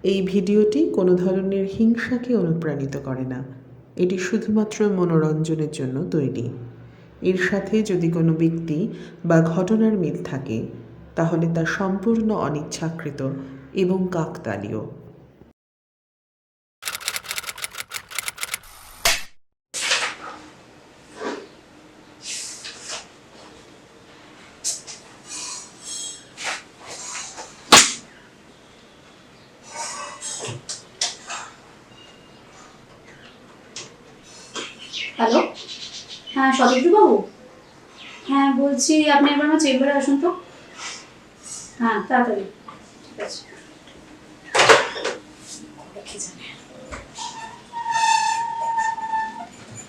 এই ভিডিওটি কোনো ধরনের হিংসাকে অনুপ্রাণিত করে না। এটি শুধুমাত্র মনোরঞ্জনের জন্য তৈরি। এর সাথে যদি কোনো ব্যক্তি বা ঘটনার মিল থাকে তাহলে তা সম্পূর্ণ অনিচ্ছাকৃত এবং কাকতালীয়। হ্যালো, হ্যাঁ সদস্যবাবু, হ্যাঁ বলছি আপনি একবার আমার চেম্বারে আসুন তো। হ্যাঁ তাড়াতাড়ি, ঠিক আছে।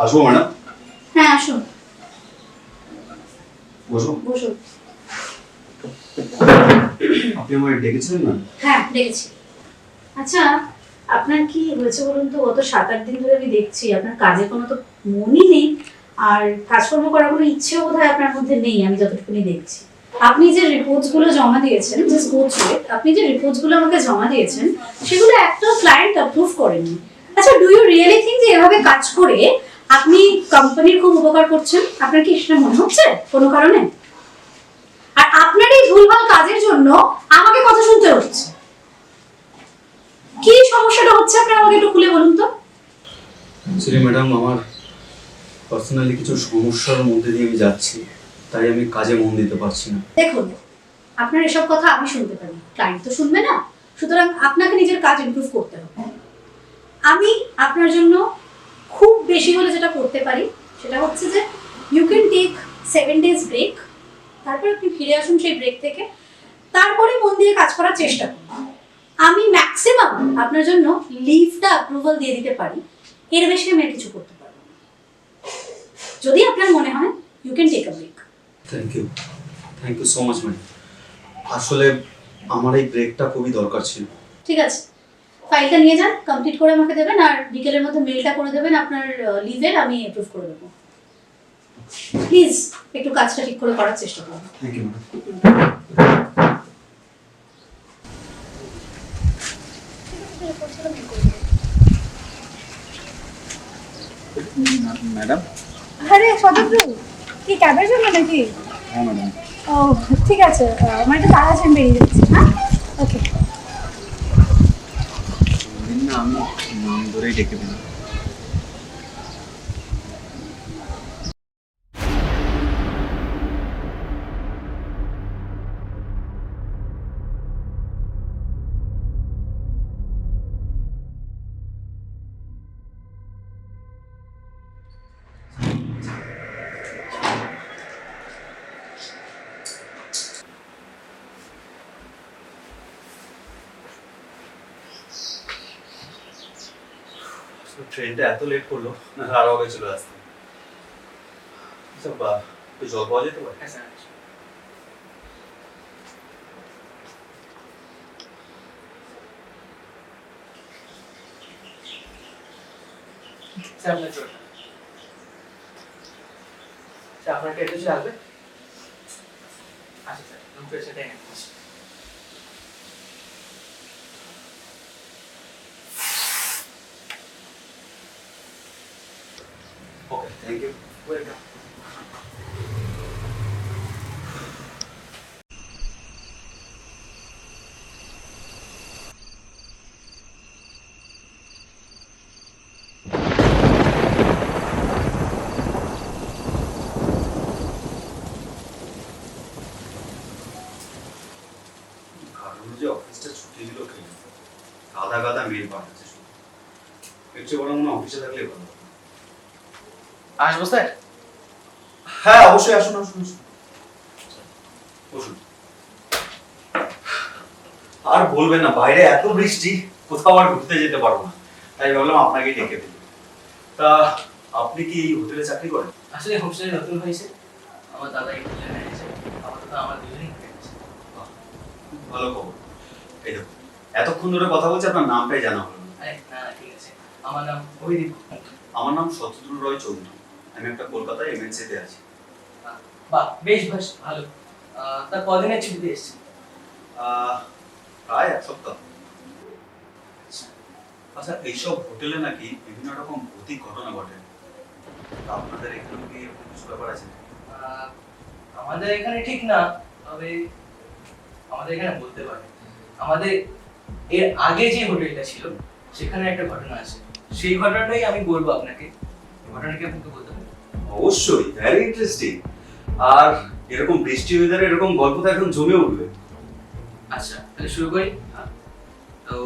আসবো ম্যাডাম? হ্যাঁ আসুন, বসুন। বসুন। আপনি আমায় ডেকেছিলেন না? হ্যাঁ ডেকেছি। আচ্ছা, আপনার কি হয়েছে বলুন তো? গত 7-8 দিন ধরে আমি দেখছি আপনার কাজে কোনো তো মনই নেই, আর কাজকর্ম করার কোনো ইচ্ছেও বোধহয় আপনার মধ্যে নেই, আমি যতটুকুনি দেখছি। আপনি যে রিপোর্টসগুলো জমা দিয়েছেন, জাস্ট গো থ্রু ইট, আপনি যে রিপোর্টসগুলো আমাকে জমা দিয়েছেন সেগুলো একটা ক্লায়েন্ট অ্যাপ্রুভ করেননি। আচ্ছা, ডু ইউ রিয়েলি থিঙ্ক যে এভাবে কাজ করে আপনি কোম্পানির খুব উপকার করছেন? আপনার কি সেটা মনে হচ্ছে কোনো কারণে? আর আপনার এই ভুলভাল কাজের জন্য আমাকে কথা শুনতে হচ্ছে। কি সমস্যাটা হচ্ছে আপনার আমাকে একটু খুলে বলুন তো। অ্যাকচুয়ালি ম্যাডাম, আমার পার্সোনালি কিছু সমস্যার মধ্যে দিয়ে আমি যাচ্ছি, তাই আমি কাজে মন দিতে পারছি না। দেখুন, আপনার এসব কথা আমি শুনতে পারি, ক্লায়েন্ট তো শুনবে না। সুতরাং আপনাকে নিজের কাজ ইমপ্রুভ করতে হবে। আমি আপনার জন্য খুব বেশি হলে যেটা করতে পারি সেটা হচ্ছে যে you can take 7 days break, তারপর আপনি ফিরে আসুন সেই ব্রেক থেকে, তারপরে মন দিয়ে কাজ করার চেষ্টা করুন। আমি ম্যাক্সিমাম আপনার জন্য লিভটা অ্যাপ্রুভাল দিয়ে দিতে পারি, এর বেশি আমি আর কিছু করতে পারবো না। যদি আপনার মনে হয় you can take a break. Thank you so much madam. আসলে আমার এই ব্রেকটা খুবই দরকার ছিল। ঠিক আছে, ফাইলটা নিয়ে যান, কমপ্লিট করে আমাকে দেবেন, আর বিকেলের মধ্যে মেলটা করে দেবেন আপনার লিভের, আমি অ্যাপ্রুভ করে দেবো। প্লিজ একটু কাজটা ঠিক করে করার চেষ্টা করুন। Thank you madam. আরে সদস্য, কি ক্যাবের জন্য নাকি? হ্যাঁ ম্যাডাম। ও ঠিক আছে, আমার একটু তাড়া আছে, আমি বেরিয়ে যাচ্ছি। হ্যাঁ ওকে। না, আমি নাম ধরেই ডেকে দিলাম। ট্রেনটা এত লেট করলো, না আরো আগে চলে আসতাম। আচ্ছা একটু জল পাওয়া যেতে পারে? আপনার কেটে লাগবে? আচ্ছা স্যার, আমি ফ্রেশ হয়ে নিচ্ছি। ওকে, থ্যাংক ইউ। ওয়েলকাম। কারণ যে অফিসটা ছুটি দিল কেন? গাদা গাদা মেল পাঠাচ্ছে শুধু। এর চেয়ে বরং মনে হয় অফিসে থাকলে ভালো হতো। আসবো স্যার? হ্যাঁ অবশ্যই, আসুন আসুন আসুন, বসুন। আর বলবেন না, বাইরে এত বৃষ্টি, কোথাও আর ঘুরতে যেতে পারবো না, তাই ভাবলাম আপনাকে ডেকে দিই। তা আপনি কি এই হোটেলে চাকরি করেন? আসলে হোস্টেলে নতুন হয়েছে, আমার দাদা এই হোটেলে ম্যানেজার, আপাতত আমার দুজনেই ম্যানেজার। খুব ভালো খবর। এই দেখো, এতক্ষণ ধরে কথা বলছি, আপনার নামটাই জানা হলো না। আরে না না, ঠিক আছে, আমার নাম অভিদীপ। আমার নাম শতদ্রু রয় চৌধুরী। আমি একটা কলকাতায় এমএনসি তে আছি। বাহ, বেশ বেশ ভালো। তার কদিনের ছুটিতে এসেছি? প্রায় 1 সপ্তাহ। আচ্ছা, এইসব হোটেলে নাকি বিভিন্ন রকম ভৌতিক ঘটনা ঘটে। তা আপনাদের এখানে কি এরকম কিছু ব্যাপার আছে? আহ, আমাদের এখানে ঠিক না, তবে আমাদের এখানে বলতে পারে। আমাদের এর আগে যে হোটেলটা ছিল সেখানে একটা ঘটনা আছে, সেই ঘটনাটাই আমি বলবো আপনাকে। ঘটনাটা কি আপনাকে বলতে হবে? অবশ্যই, ভেরি ইন্টারেস্টিং। আর এরকম বৃষ্টি ওয়েদারে এরকম গল্প তো এখন জমে উঠবে। আচ্ছা, তাহলে শুরু করি। তো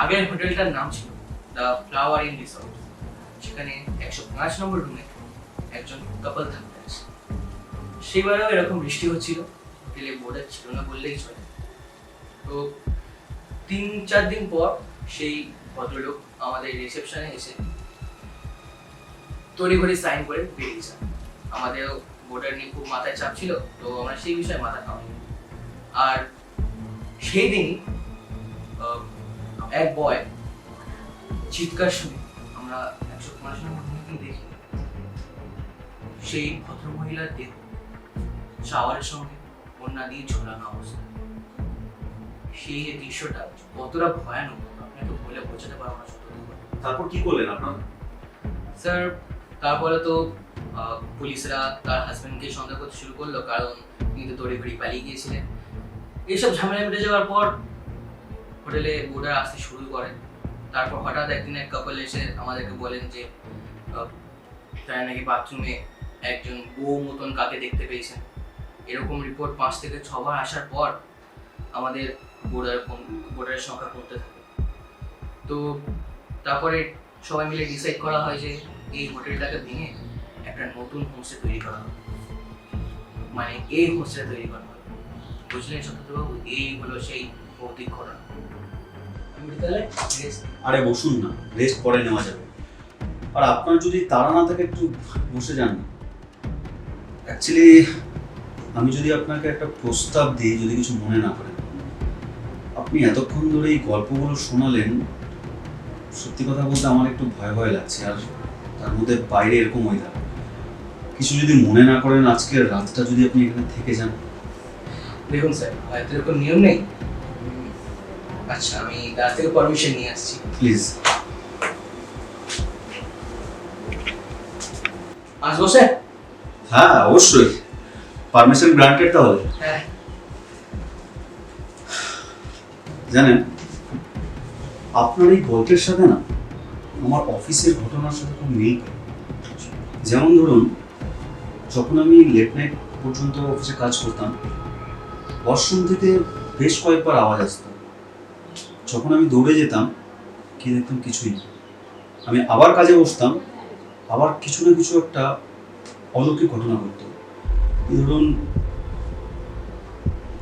আগের হোটেলটার নাম ছিল দ্য ফ্লাওয়ার ইন রিসর্ট। সেখানে 105 নম্বর রুমে একজন কাপল থাকতে আছে। সেইবারেও এরকম বৃষ্টি হচ্ছিল, হোটেলে বোর্ডার ছিল না বললেই চলে। তো 3-4 দিন পর সেই ভদ্রলোক আমাদের রিসেপশনে এসে তড়িঘড়ি সাইন করে বেরিয়ে যান। আমাদেরও বোর্ডার নিয়ে খুব মাথায় চাপ ছিল, তো আমরা সেই বিষয়ে মাথা খাওয়াই। আর সেই দিনই এক বয় চিৎকার শুনে আমরা 105 নম্বর রুমে দেখি সেই ভদ্রমহিলার দেহ শাওয়ারের সঙ্গে কন্যা দিয়ে ঝোলানো অবস্থা। সেই যে দৃশ্যটা কতটা ভয়ানক আপনাকে বলে বোঝাতে পারবো না। তারপর কি করলেন আপনারা? স্যার, তারপরে তো পুলিশরা তার হাজবেন্ডকে সন্দেহ করতে শুরু করলো, কারণ তিনি তো তড়িঘড়ি পালিয়ে গিয়েছিলেন। এইসব ঝামেলা মিটে যাওয়ার পর হোটেলে বোর্ডার আসতে শুরু করেন। তারপর হঠাৎ একদিন এক কাপল এসে আমাদেরকে বলেন যে তারা নাকি বাথরুমে একজন বউ মতন কাকে দেখতে পেয়েছেন। এরকম রিপোর্ট 5 থেকে 6 বার আসার পর আমাদের বোর্ডারের সংখ্যা কমতে থাকে। তো তারপরে সবাই মিলে ডিসাইড করা হয় যে এই হোটেলটাকে ভেঙে একটা নতুন হোমস্টে তৈরি করা হবে, মানে এই হোমস্টে তৈরি করা হবে। বুঝলেন সত্যবাবু, এই হলো সেই ভৌতিক ঘটনা। তাহলে আরে বসুন না, রেস্ট পরে নেওয়া যাবে। আর আপনার যদি তাড়া না থাকে একটু বসে যান। অ্যাকচুয়ালি আমি যদি আপনাকে একটা প্রস্তাব দিই, যদি কিছু মনে না করেন। আপনি এতক্ষণ ধরে এই গল্পগুলো শোনালেন, সত্যি কথা বলতে আমার একটু ভয় ভয় লাগছে। আর তার মধ্যে বাইরে এরকম ওয়েদার। কিছু যদি মনে না করেন, আজকের রাতটা যদি আপনি এখানে থেকে যান। দেখুন স্যার, হয়তো এরকম নিয়ম নেই। আচ্ছা, আমি তার থেকে পারমিশন নিয়ে আসছি। প্লিজ। আসবো স্যার? হ্যাঁ, অবশ্যই, পারমিশন গ্রান্টেড। তাহলে হ্যাঁ। জানেন, আপনার এই গল্পের সাথে না আমার অফিসের ঘটনার সাথে খুব মিল করে। যেমন ধরুন, যখন আমি লেট নাইট পর্যন্ত অফিসে কাজ করতাম, ওয়াশরুম থেকে বেশ কয়েকবার আওয়াজ আসতো। যখন আমি দৌড়ে যেতাম, কি দেখতাম কিছুই না। আমি আবার কাজে বসতাম, আবার কিছু না কিছু একটা অলৌকিক ঘটনা ঘটতো। ধরুন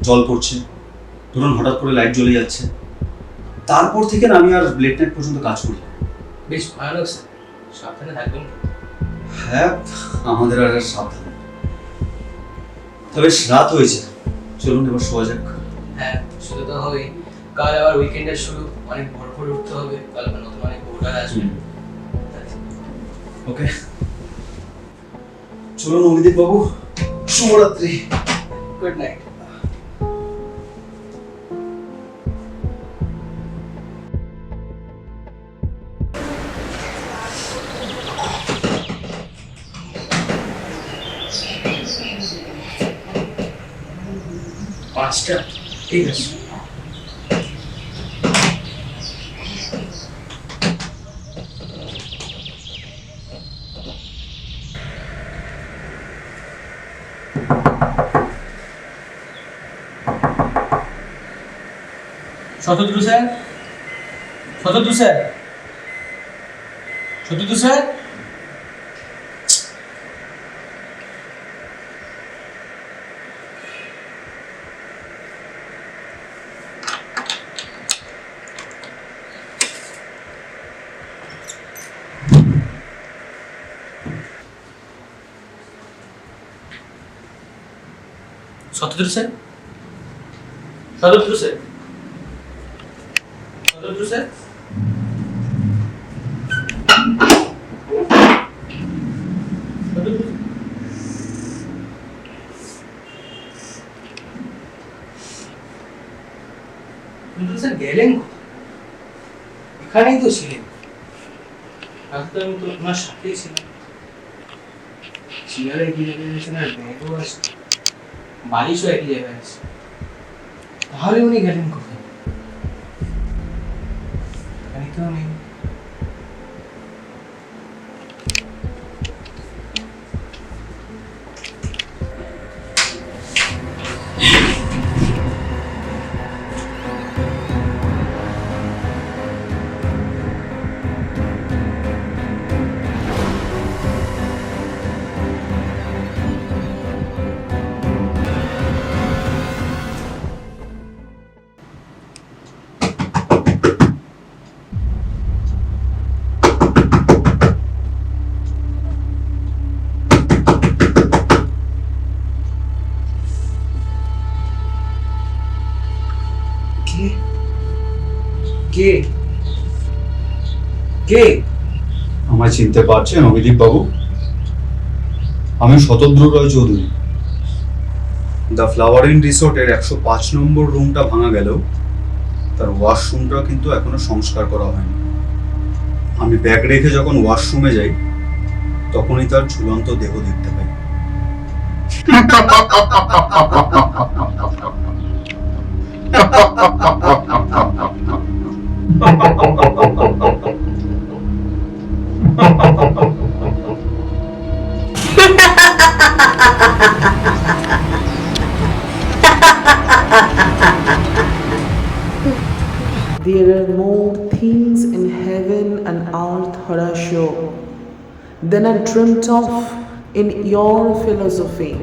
জল পড়ছে, ধরুন হঠাৎ করে লাইট জ্বলে যাচ্ছে। তারপর থেকে না আমি আর লেট নাইট পর্যন্ত কাজ করি। বেশ ভয়ানক স্যার, সাবধানে থাকবেন। হ্যাঁ, আমাদের আর সাবধান। তবে রাত হয়েছে, চলুন এবার শোয়া যাক। হ্যাঁ, শুধু তো হবেই। কাল আবার উইকেন্ডের শুরু, অনেক ভোর ভোর উঠতে হবে। কাল আবার নতুন অনেক বোর্ডার আসবে। ওকে, চলুন অভিদীপ বাবু, শুভরাত্রি। Good night. পাঁচটা, ঠিক আছে। Shatadru sir, Shatadru sir, Shatadru sir. Shatadru sir, Shatadru sir, Shatadru sir. Shatadru sir গেলেন? এখানেই তো ছিলেন, আজ তো আমি তো ওনার সাথেই ছিলাম। চেয়ারে কি রেখে গেছেন আর ব্যাগও আছে, বালিশও একই জায়গায় আছে, তাহলে উনি গেলেন কোথায়? এখানে কেউ নেই। কে কে কে? আমায় চিনতে পারছেন অভিদীপ বাবু? আমি শতদ্রু রয় চৌধুরী। দ্য ফ্লাওয়ার ইন রিসোর্টের 105 নম্বর রুমটা ভাঙা গেলেও তার ওয়াশরুমটা কিন্তু এখনো সংস্কার করা হয়নি। আমি ব্যাগ রেখে যখন ওয়াশরুমে যাই তখনই তার ঝুলন্ত দেহ দেখতে পাই। There are more things in heaven and earth, Horatio, than are dreamt of in your philosophy.